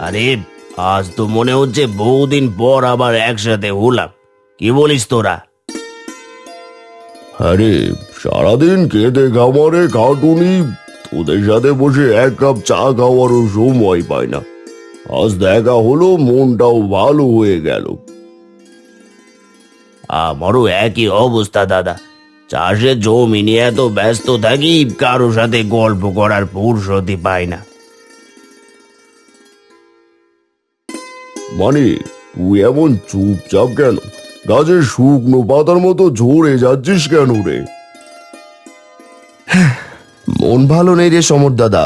আরে, আজ তো মনে হচ্ছে বহুদিন পর আবার একসাথে হলাম। কি বলিস তোরা? আরে, সারাদিন খেতে খামারে খাটুনি, তোদের সাথে বসে এক কাপ চা খাওয়ারও সময় পায় না। আজ দেখা হলো, মনটাও ভালো হয়ে গেল। আমারও একই অবস্থা দাদা। চাষের জমি নিয়ে এত ব্যস্ত থাকি, কারো সাথে গল্প করার ফুরসতই পাই না। মানে, তুই এমন চুপচাপ কেন? গাছের শুকনো পাতার মতো ঝরে যাচ্ছিস কেন রে? মন ভালো নেই রে সমর দাদা।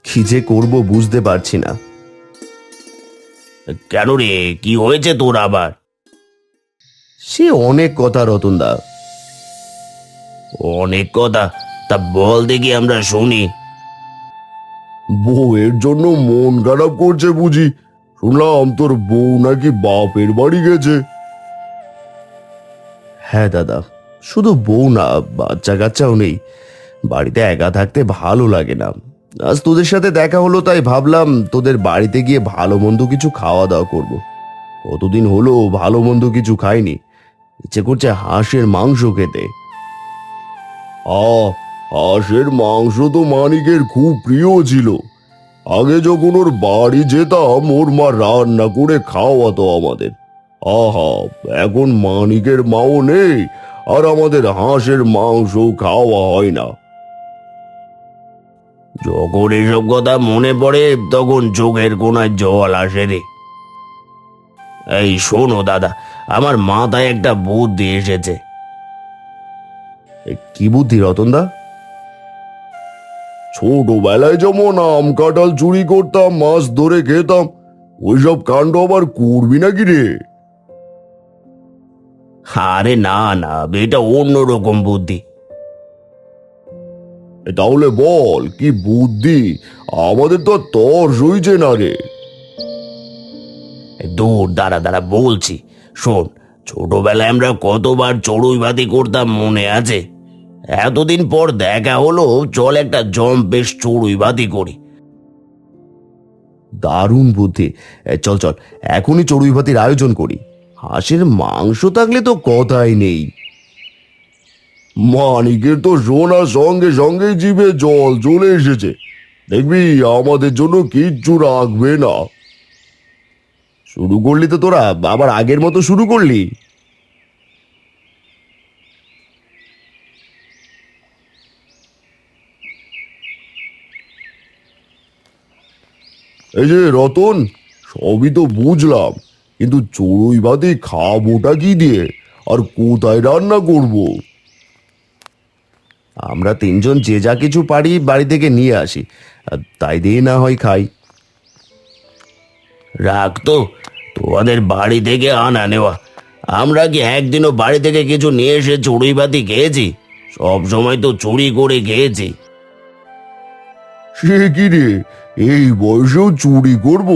কি যে করবো বুঝতে পারছি না। কেন রে, কি হয়েছে তোর আবার? সে অনেক কথা রতনদা। অনেক কথা? তা বল দেখি, আমরা শুনি। বউয়ের জন্য মন খারাপ করছে বুঝি? শুনলাম তোর বউ নাকি বাপের বাড়ি গেছে। হ্যাঁ দাদা, শুধু বউ না, বাচ্চা কাচ্চাও নেই। বাড়িতে একা থাকতে ভালো লাগে না। আজ তোদের সাথে দেখা হলো, তাই ভাবলাম তোদের বাড়িতে গিয়ে ভালো মন্দ কিছু খাওয়া দাওয়া করব। কতদিন হলো ভালো মন্দ কিছু খাইনি। ইচ্ছে করছে হাঁসের মাংস খেতে। হাঁসের মাংস তো মানিকের খুব প্রিয় ছিল। আগে যখন ওর বাড়ি যেতাম, ওর মা রান্না করে খাওয়াতো আমাদের। আহা, এখন মানিকের মাও নেই, আর আমাদের হাঁসের মাংস খাওয়া হয় না। যখন এসব কথা মনে পড়ে, তখন চোখের কোণায় জল আসে রে। এই শোনো দাদা, আমার মাথায় একটা বুদ্ধি এসেছে। কি বুদ্ধি রতনদা? ছোটবেলায় যেমন আম কাঁঠাল চুরি করতাম, মাছ ধরে খেতাম, ওইসব কাণ্ড আবার করবি নাকি রে? আরে না না, এটা অন্যরকম বুদ্ধি। তাহলে বল, কি বুদ্ধি? আমাদের তো আর তর সইছে না রে। দূর, দাঁড়া দাঁড়া বলছি। শোন, ছোটবেলায় আমরা কতবার চড়ুই ভাতি করতাম মনে আছে? এতদিন পর দেখা হলো, চল একটা জম্পেশ চড়ুই ভাতি করি। দারুণ বুদ্ধি। চল চল, এখনই চড়ুই ভাতির আয়োজন করি। হাঁসের মাংস থাকলে তো কথাই নেই। মানিকের তো শোনার সঙ্গে সঙ্গে জিভে জল চলে এসেছে। দেখবি আমাদের জন্য কিচ্ছু রাখবে না। শুরু করলি তো তোরা, আবার আগের মতো শুরু করলি। এই যে রতন, সবই তো বুঝলাম, কিন্তু চড়ুই ভাতি খাবোটা কি দিয়ে, আর কোথায় রান্না করব? আমরা তিনজন যে যা কিছু পারি বাড়ি থেকে নিয়ে আসি, আর তাই দিয়ে না হয় খাই। রাখ তো, তোমাদের বাড়ি থেকে আনা নেওয়া। আমরা কি একদিনও বাড়ি থেকে কিছু নিয়ে এসে চড়ুই ভাতি খেয়েছি? সব সময় তো চুরি করে খেয়েছি। সে কি রে, এই বয়সেও চুরি করব?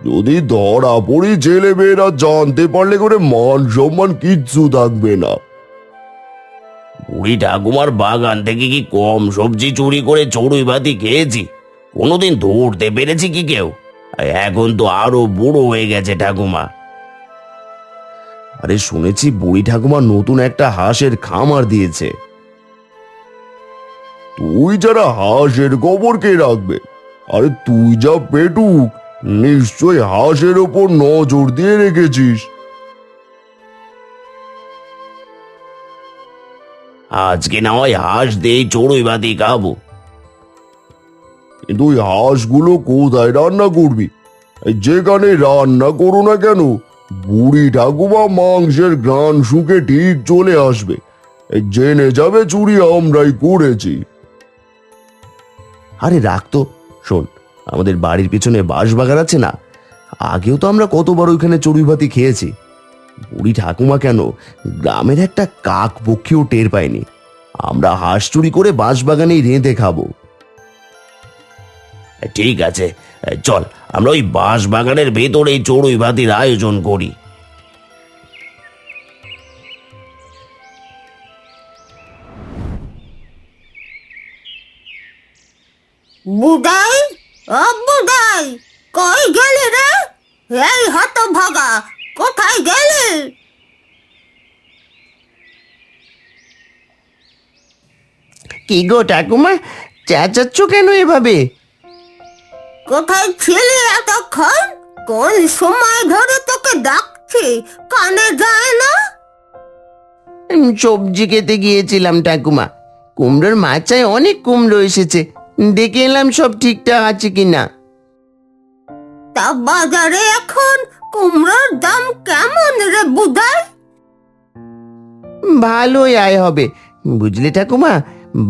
যদি ধরা পড়ি, ছেলে মেয়েরা জানতে পারলে করে মান সম্মান কিচ্ছু থাকবে না। বুড়ি ঠাকুমার বাগান থেকে কি কম সবজি চুরি করে চড়ুই ভাতি খেয়েছি? কোনোদিন ধরতে পেরেছি কি কেউ? এখন তো আরো বুড়ো হয়ে গেছে ঠাকুমা। আরে শুনেছি বুড়ি ঠাকুমা নতুন একটা হাঁসের খামার দিয়েছে। তুই যারা হাঁসের গোবর কে রাখবে? আরে তুই যা পেটুক, নিশ্চয় হাঁসের ওপর নজর দিয়ে রেখেছিস। আজকে না হয় হাঁস দিয়েই চড়ুই ভাতি খাবো। কিন্তু ওই হাঁসগুলো কোথায় রান্না করবি? এই যেখানে রান্না করো না কেন, বুড়ি ঠাকুমা মাংসের ঘ্রাণ শুকে ঠিক চলে আসবে। এই জেনে যাবে চুরি আমরাই করেছি। আরে রাখ তো। শোন, আমাদের বাড়ির পিছনে বাঁশবাগান আছে না? আগেও তো আমরা কতবার ওইখানে চড়ুই ভাতি খেয়েছি। বুড়ি ঠাকুমা কেন, গ্রামের একটা কাক পক্ষীও টের পায়নি। আমরা হাঁস চুরি করে বাঁশবাগানেই রেঁধে খাবো। ঠিক আছে, চল আমরা ওই বাঁশ বাগানের ভেতরেই চড়ুই ভাতির আয়োজন করি। বুদাই, ও বুদাই, কই গেলি রে? এই হতভাগা, কোথায় গেলি? কি গো ঠাকুমা, চেঁচাচ্ছ কেন এভাবে? কোথায় ছিলি এতক্ষণ? কোন সময় ধরে তোকে ডাকছি, কানে যায় না? সবজি খেতে গিয়েছিলাম ঠাকুমা। কুমড়োর মাচায় অনেক কুমড়ো এসেছে, দেখে এলাম সব ঠিকঠাক আছে কিনা। তা বাজারে এখন কুমড়োর দাম কেমন রে বুদাই? ভালোই আয় হবে বুঝলে ঠাকুমা,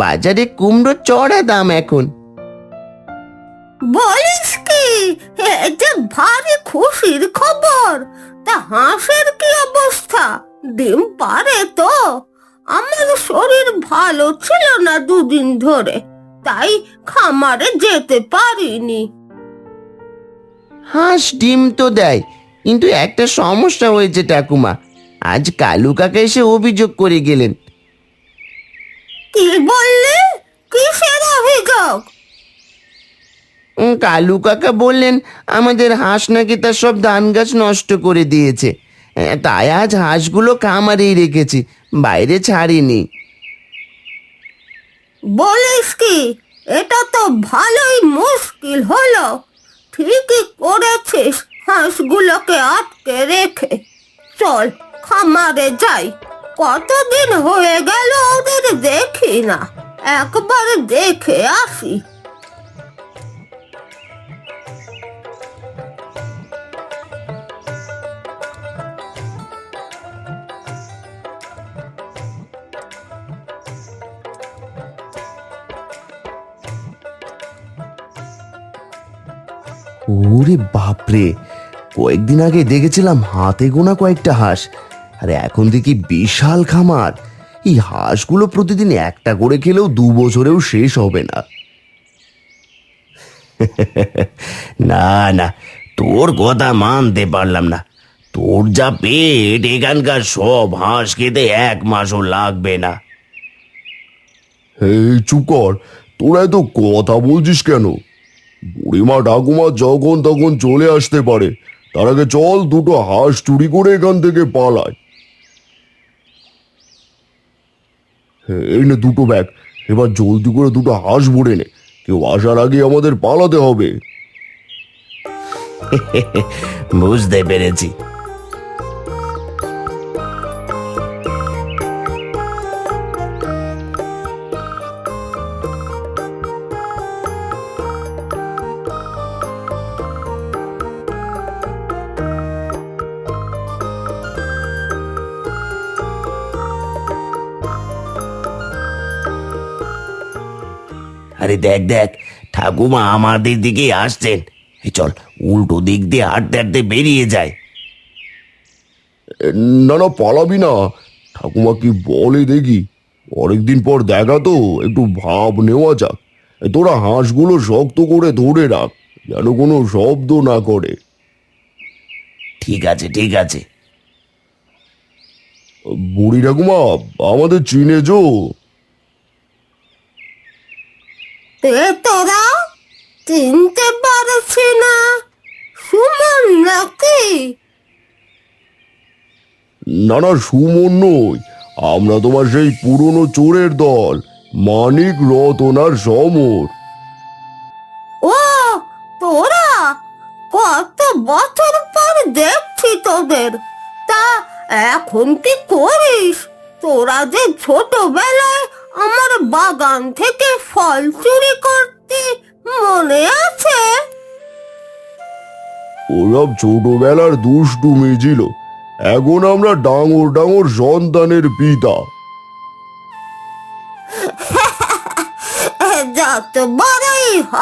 বাজারে কুমড়ো চড়া দাম এখন। বলিস কি? এটা ভারী খুশির খবর। তা হাঁসের কি অবস্থা? ডিম পারে তো? আমার শরীর ভালো ছিল না দুদিন ধরে, তাই খামারে যেতে পারিনি। হাঁস ডিম তো দেয়, কিন্তু একটা সমস্যা হয়েছে ঠাকুমা। আজ কালু কাকা এসে অভিযোগ করে গেলেন। কি বললি? কিসের অভিযোগ? কালু কাকা বললেন আমাদের হাঁস নাকি তার সব ধান গাছ নষ্ট করে দিয়েছে। তাই আজ হাঁসগুলো খামারেই রেখেছি, বাইরে ছাড়িনি। বলিস কি? এটা তো ভালোই মুশকিল হলো। ঠিকই করেছিস হাঁসগুলোকে আটকে রেখে। চল খামারে যাই, কতদিন হয়ে গেল ওদের দেখি না, একবার দেখে আসি। ওরে বাপরে, কয়েকদিন আগে দেখেছিলাম হাতে গোনা কয়েকটা হাঁস, আর এখন দেখি বিশাল খামার। এই হাঁসগুলো প্রতিদিন একটা করে খেলেও 2 বছরেও শেষ হবে না। না না, তোর কথা মানতে পারলাম না। তোর যা পেট, এখানকার সব হাঁস খেতে 1 মাসও লাগবে না। এই চুপ কর, তোরা এত কথা বলছিস কেন? বুড়িমা ঠাকুমা যখন তখন চলে আসতে পারে, তার আগে চল দুটো হাঁস চুরি করে এখান থেকে পালাই। এই নে দুটো ব্যাগ, এবার জলদি করে দুটো হাঁস ভরে নে, কেউ আসার আগে আমাদের পালাতে হবে। বুঝতে পেরেছি। আরে দেখ দেখ, ঠাকুমা আমাদের দিকে আসছেন। এই চল, উল্টো দিক দিয়ে হাঁটতে হাঁটতে বেরিয়ে যায়। না না, পালাবি না। ঠাকুমা কি বলে দেখি, অনেকদিন পর দেখা তো, একটু ভাব নেওয়া যাক। তোরা হাঁসগুলো শক্ত করে ধরে রাখ, যেন কোনো শব্দ না করে। ঠিক আছে ঠিক আছে। বুড়ি ঠাকুমা আমাদের চিনেছো? তোরা চিনতে পারছি না, সুমন নাকি? না না, সুমন নই, আমরা তোমার সেই পুরনো চোরের দল, মানিক, রতন আর সমর। ও, তোরা! কত বছর পর দেখছি তোদের। তা এখন কি করিস? তোরা যে ছোটবেলায় আমার বাগান থেকে ফল চুরি করতে, মনে আছে? ওসব ছোটবেলার দুষ্টুমি ছিল, এখন আমরা ডাঙর ডাঙর সন্তানের পিতা। যত বড়ই হ,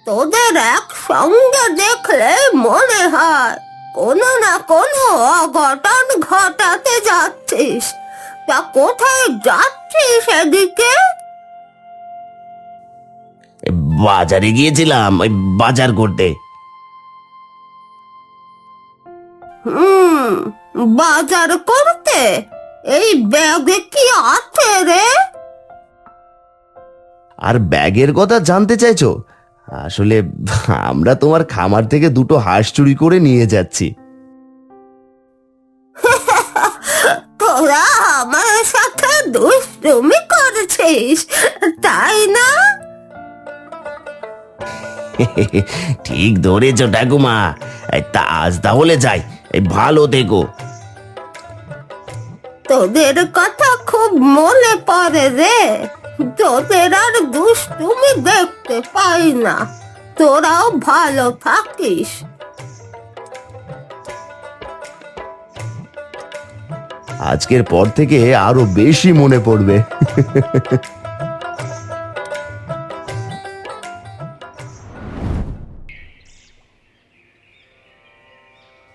তোদের একসঙ্গে দেখলে মনে হয় কোনো না কোনো অঘটন ঘটাতে যাচ্ছিস। তা কোথায় যাচ্ছিস এদিকে? বাজারে গিয়েছিলাম ওই বাজার করতে। বাজার করতে? এই ব্যাগে কি আছে রে? আর ব্যাগের কথা জানতে চাইছো? আসলে আমরা তোমার খামার থেকে দুটো হাঁস চুরি করে নিয়ে যাচ্ছি। তোরা আমার সাথে দুষ্টুমি করছিস, তাই না? ঠিক ধরেছ ঠাকুমা। তা আজ তাহলে যাই, ভালো থেকো। তোদের কথা খুব মনে পড়ে রে। তোদের আর দুষ্টুমি দেখতে পাই না। তোরাও ভালো থাকিস। আজকের পর থেকে আরো বেশি মনে পড়বে।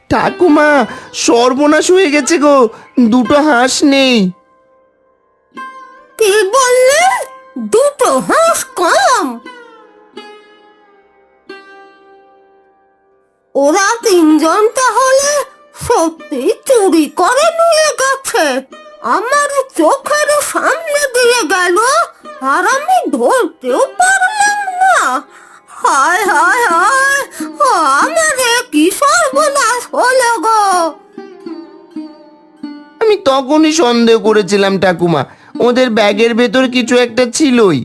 ঠাকুমা, সর্বনাশ হয়ে গেছে গো, দুটো হাঁস নেই। কি বললে? দুটো হাঁস কম? ওরা তিনজন তাহলে সত্যি চুরি করে নিয়ে গেছে। আমার চোখের সামনে দিয়ে গেল আর আমি ধরতেও পারলাম না। হায় হায় হায়, আমার এ কি সর্বনাশ হলো গো! আমি তখনই সন্দেহ করেছিলাম ঠাকুমা, ওদের ব্যাগের ভেতর কিছু একটা ছিলই।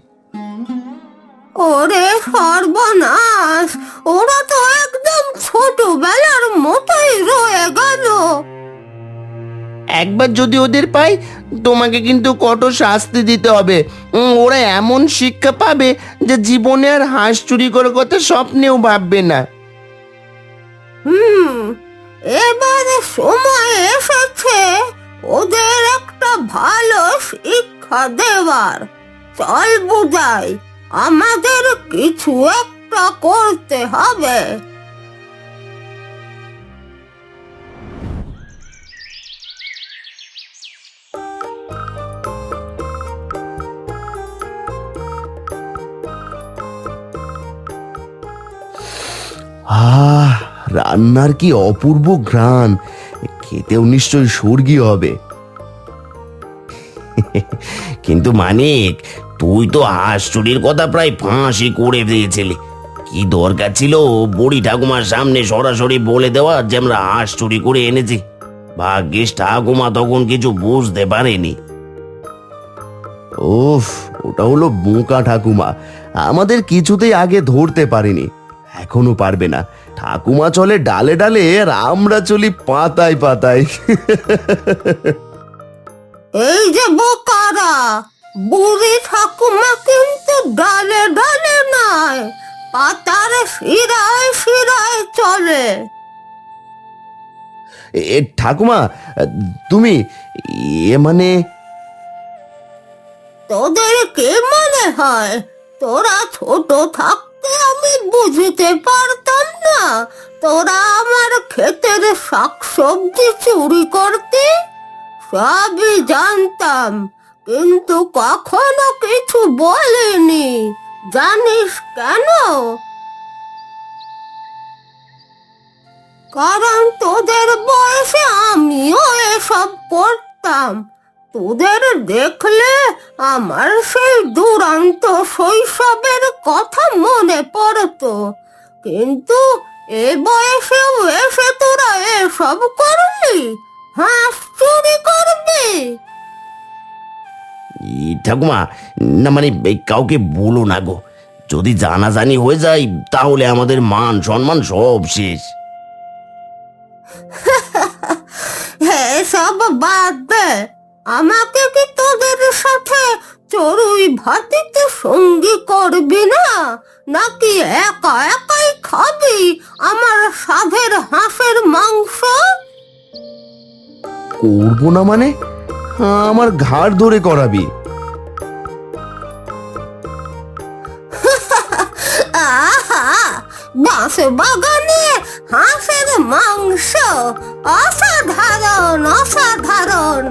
ওরে সর্বনাশ, ওরা তো একদম ছোটবেলার মতোই রয়ে গেল। একবার যদি ওদের পাই, তোমাকে কিন্তু কঠোর শাস্তি দিতে হবে। ওরা এমন শিক্ষা পাবে যে জীবনে আর হাঁস চুরি করার কথা স্বপ্নেও ভাববে না। এবারে সময় এসেছে ওদের একটা ভালো শিক্ষা দেওয়ার। চল বুঝাই, আমাদের কিছু একটা করতে হবে। রান্নার কি অপূর্ব ঘ্রাণ, খেতেও নিশ্চয়ই স্বর্গীয় হবে। কিন্তু মানিক, তুই তো হাঁস চুরির কথা প্রায় ফাঁসি করে দিয়েছিলি। কি দরকার ছিল বুড়ি ঠাকুমার সামনে সরাসরি বলে দেওয়া যে আমরা হাঁস চুরি করে এনেছি? ভাগ্যিস ঠাকুমা তখন কিছু বুঝতে পারেনি। ওফ, ওটা হলো বোকা ঠাকুমা, আমাদের কিছুতেই আগে ধরতে পারেনি, এখনো পারবে না। ঠাকুমা চলে ডালে ডালে আর আমরা চলি পাতায় পাতায়। এই যে বোকারা, বুড়ি ঠাকুমা কিন্তু ডালে ডালে নয়, পাতার শিরায় শিরায় চলে। ঠাকুমা, তুমি মানে তোদের কে মনে হয় তোরা ছোট থাকতে আমি বুঝতে পারতাম না তোরা আমার ক্ষেতের শাকসবজি চুরি করতে? সবই জানতাম, কিন্তু কখনো কিছু বলিনি। জানিস কেন? কারণ তোদের বয়সে আমিও এসব করতাম। তোদের দেখলে আমার সেই দুরন্ত শৈশবের কথা মনে পড়তো। কিন্তু এ বয়সেও এসে তোরা এসব করলি? হাঁস চুরি করবি? ঠাকুমা, না মানে কাউকে বলো না গো। যদি জানাজানি হয়ে যায় তাহলে আমাদের মান সম্মান সব শেষ। এসব বাদ দে। আমাকে কি তোদের সাথে চড়ুই ভাতিতে সঙ্গী করবি না, নাকি একা একাই খাবি আমার সাধের হাঁসের মাংস? করবো না মানে? আমার ঘাড় ধরে করাবি? আহা, বাঁশ বাগানে হাঁসের মাংস, অসাধারণ অসাধারণ।